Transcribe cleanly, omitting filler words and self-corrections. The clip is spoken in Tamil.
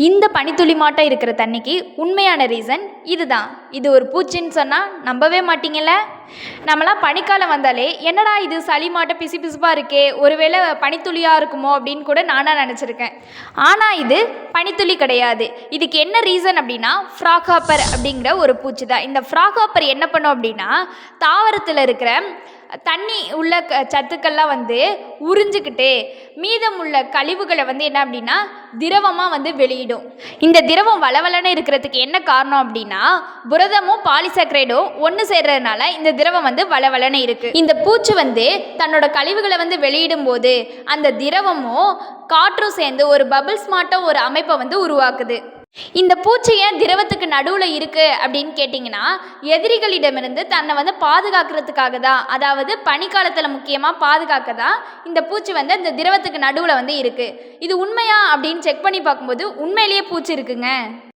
இந்த பனித்துளி மாட்டம் இருக்கிற தண்ணிக்கு உண்மையான ரீசன் இதுதான். இது ஒரு பூச்சின்னு சொன்னால் நம்பவே மாட்டீங்கல்ல. நம்மளாம் பனிக்காலம் வந்தாலே என்னடா இது சளி மாட்டம் பிசு பிசுப்பாக இருக்கே, ஒருவேளை பனித்துளியாக இருக்குமோ அப்படின்னு கூட நானாக நினச்சிருக்கேன். ஆனால் இது பனித்துளி கிடையாது. இதுக்கு என்ன ரீசன் அப்படின்னா ஃப்ராக்ஹாப்பர் அப்படிங்கிற ஒரு பூச்சி தான். இந்த ஃப்ராக்ஹாப்பர் என்ன பண்ணும் அப்படின்னா தாவரத்தில் இருக்கிற தண்ணி உள்ள சத்துக்கள்லாம் உறிஞ்சிக்கிட்டு மீதம் உள்ள கழிவுகளை என்ன அப்படின்னா திரவமாக வெளியிடும். இந்த திரவம் வளவலன்னு இருக்கிறதுக்கு என்ன காரணம் அப்படின்னா புரதமும் பாலிசாக்கரைடும் ஒன்று சேர்றதுனால இந்த திரவம் வளவலன்னு இருக்குது. இந்த பூச்சி தன்னோட கழிவுகளை வெளியிடும் போது அந்த திரவமும் காற்றும் சேர்ந்து ஒரு பபிள்ஸ் மாட்டம் ஒரு அமைப்பை உருவாக்குது. இந்த பூச்சி ஏன் திரவத்துக்கு நடுவில் இருக்குது அப்படின்னு கேட்டிங்கன்னா எதிரிகளிடமிருந்து தன்னை பாதுகாக்கிறதுக்காக தான். அதாவது பனிக்காலத்தில் முக்கியமாக பாதுகாக்க தான் இந்த பூச்சி இந்த திரவத்துக்கு நடுவில் இருக்குது. இது உண்மையா அப்படின்னு செக் பண்ணி பார்க்கும்போது உண்மையிலேயே பூச்சி இருக்குங்க.